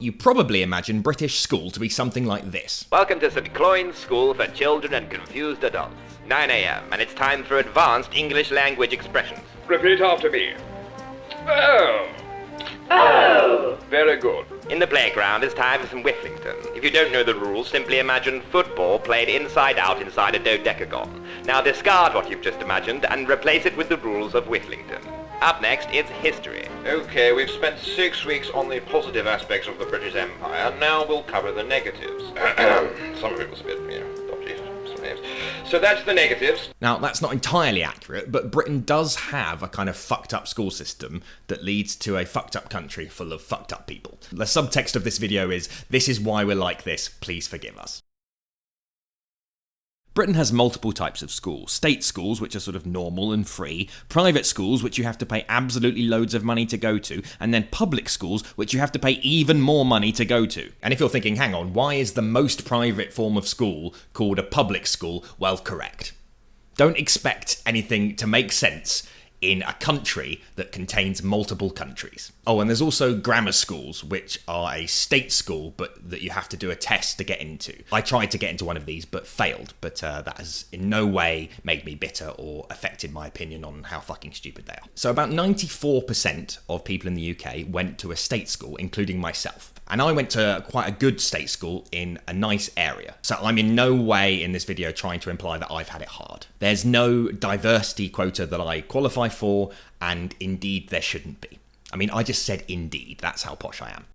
You probably imagine British school to be something like this. Welcome to St. Cloyne's School for Children and Confused Adults. 9 a.m. and it's time for advanced English language expressions. Repeat after me. Oh. Oh! Very good. In the playground, it's time for some Whifflington. If you don't know the rules, simply imagine football played inside out inside a dodecagon. Now discard what you've just imagined and replace it with the rules of Whifflington. Up next, it's history. Okay, we've spent 6 weeks on the positive aspects of the British Empire. Now we'll cover the negatives. Some of it was a bit, dodgy. Some names. So that's the negatives. Now, that's not entirely accurate, but Britain does have a kind of fucked up school system that leads to a fucked up country full of fucked up people. The subtext of this video is, this is why we're like this, please forgive us. Britain has multiple types of schools. State schools, which are sort of normal and free, private schools, which you have to pay absolutely loads of money to go to, and then public schools, which you have to pay even more money to go to. And if you're thinking, hang on, why is the most private form of school called a public school? Well, correct. Don't expect anything to make sense in a country that contains multiple countries. Oh, and there's also grammar schools, which are a state school, but that you have to do a test to get into. I tried to get into one of these, but failed, but that has in no way made me bitter or affected my opinion on how fucking stupid they are. So about 94% of people in the UK went to a state school, including myself. And I went to quite a good state school in a nice area. So I'm in no way in this video trying to imply that I've had it hard. There's no diversity quota that I qualify for, and indeed there shouldn't be. I mean, I just said indeed, that's how posh I am.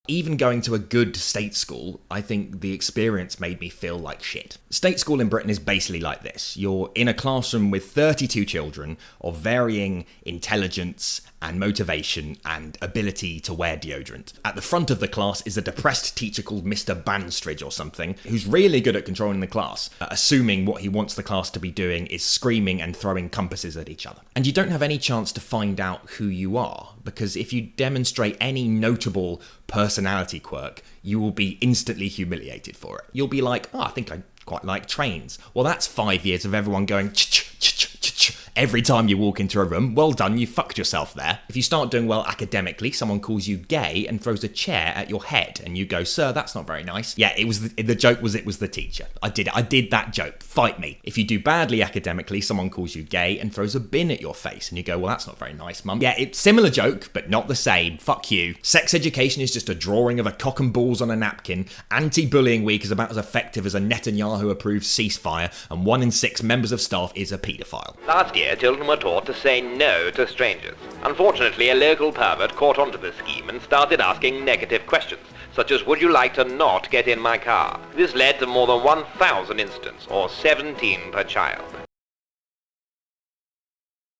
Even going to a good state school, I think the experience made me feel like shit. State school in Britain is basically like this. You're in a classroom with 32 children of varying intelligence and motivation and ability to wear deodorant. At the front of the class is a depressed teacher called Mr. Banstridge or something, who's really good at controlling the class, assuming what he wants the class to be doing is screaming and throwing compasses at each other. And you don't have any chance to find out who you are, because if you demonstrate any notable personality quirk, you will be instantly humiliated for it. You'll be like, oh, I think I quite like trains. Well, that's 5 years of everyone going ch-ch-ch-ch-ch every time you walk into a room. Well done, you fucked yourself there. If you start doing well academically, someone calls you gay and throws a chair at your head, and you go, sir, that's not very nice. Yeah, it was the joke was it was the teacher. I did that joke. Fight me. If you do badly academically, someone calls you gay and throws a bin at your face, and you go, well, that's not very nice, mum. Yeah, it's similar joke, but not the same. Fuck you. Sex education is just a drawing of a cock and balls on a napkin. Anti-bullying week is about as effective as a Netanyahu-approved ceasefire, and 1 in 6 members of staff is a paedophile. Last year, children were taught to say no to strangers. Unfortunately, a local pervert caught onto the scheme and started asking negative questions, such as, would you like to not get in my car? This led to more than 1,000 incidents, or 17 per child.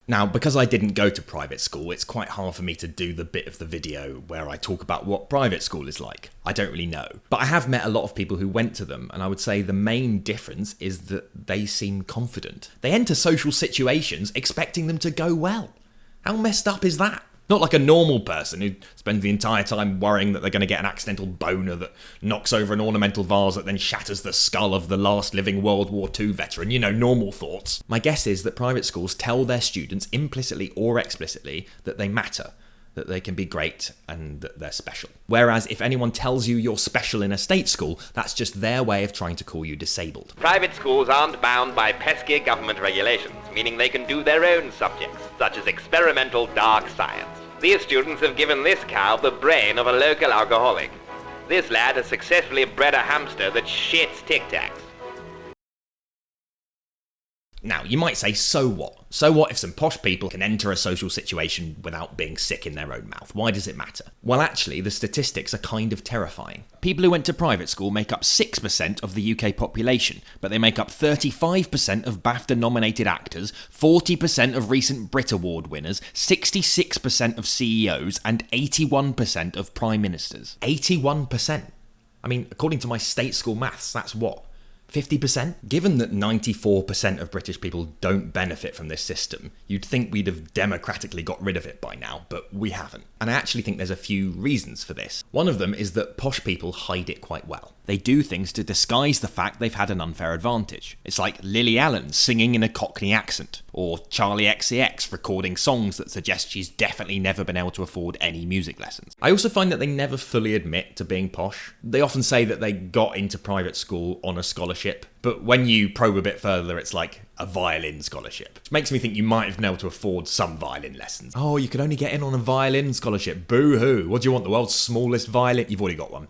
Now, because I didn't go to private school, it's quite hard for me to do the bit of the video where I talk about what private school is like. I don't really know. But I have met a lot of people who went to them, and I would say the main difference is that they seem confident. They enter social situations expecting them to go well. How messed up is that? Not like a normal person who spends the entire time worrying that they're going to get an accidental boner that knocks over an ornamental vase that then shatters the skull of the last living World War II veteran. You know, normal thoughts. My guess is that private schools tell their students implicitly or explicitly that they matter, that they can be great and that they're special. Whereas if anyone tells you you're special in a state school, that's just their way of trying to call you disabled. Private schools aren't bound by pesky government regulations, meaning they can do their own subjects, such as experimental dark science. These students have given this cow the brain of a local alcoholic. This lad has successfully bred a hamster that shits Tic Tacs. Now, you might say, so what? So what if some posh people can enter a social situation without being sick in their own mouth? Why does it matter? Well, actually, the statistics are kind of terrifying. People who went to private school make up 6% of the UK population, but they make up 35% of BAFTA-nominated actors, 40% of recent Brit Award winners, 66% of CEOs, and 81% of prime ministers. 81%? I mean, according to my state school maths, that's what? 50%? Given that 94% of British people don't benefit from this system, you'd think we'd have democratically got rid of it by now, but we haven't. And I actually think there's a few reasons for this. One of them is that posh people hide it quite well. They do things to disguise the fact they've had an unfair advantage. It's like Lily Allen singing in a Cockney accent, or Charlie XCX recording songs that suggest she's definitely never been able to afford any music lessons. I also find that they never fully admit to being posh. They often say that they got into private school on a scholarship, but when you probe a bit further, it's like a violin scholarship. Which makes me think you might have been able to afford some violin lessons. Oh, you could only get in on a violin scholarship. Boo-hoo. What do you want, the world's smallest violin? You've already got one.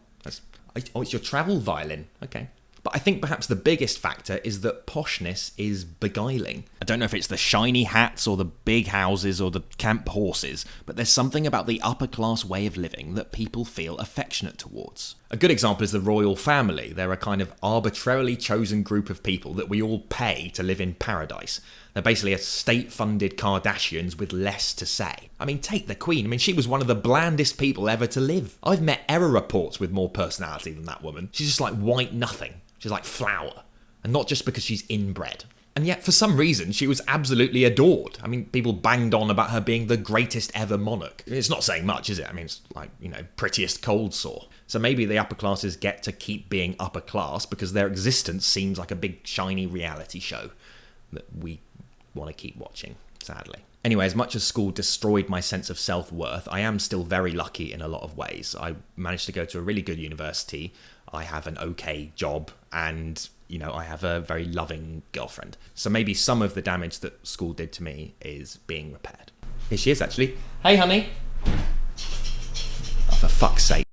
Oh, it's your travel violin. Okay. But I think perhaps the biggest factor is that poshness is beguiling. I don't know if it's the shiny hats or the big houses or the camp horses, but there's something about the upper class way of living that people feel affectionate towards. A good example is the royal family. They're a kind of arbitrarily chosen group of people that we all pay to live in paradise. They're basically a state-funded Kardashians with less to say. I mean, take the Queen. I mean, she was one of the blandest people ever to live. I've met error reports with more personality than that woman. She's just like white nothing. She's like flour. And not just because she's inbred. And yet, for some reason, she was absolutely adored. I mean, people banged on about her being the greatest ever monarch. It's not saying much, is it? I mean, it's like, prettiest cold sore. So maybe the upper classes get to keep being upper class because their existence seems like a big, shiny reality show that we want to keep watching, sadly. Anyway, as much as school destroyed my sense of self-worth, I am still very lucky in a lot of ways. I managed to go to a really good university. I have an okay job, and I have a very loving girlfriend. So maybe some of the damage that school did to me is being repaired. Here she is, actually. Hey, honey. Oh, for fuck's sake.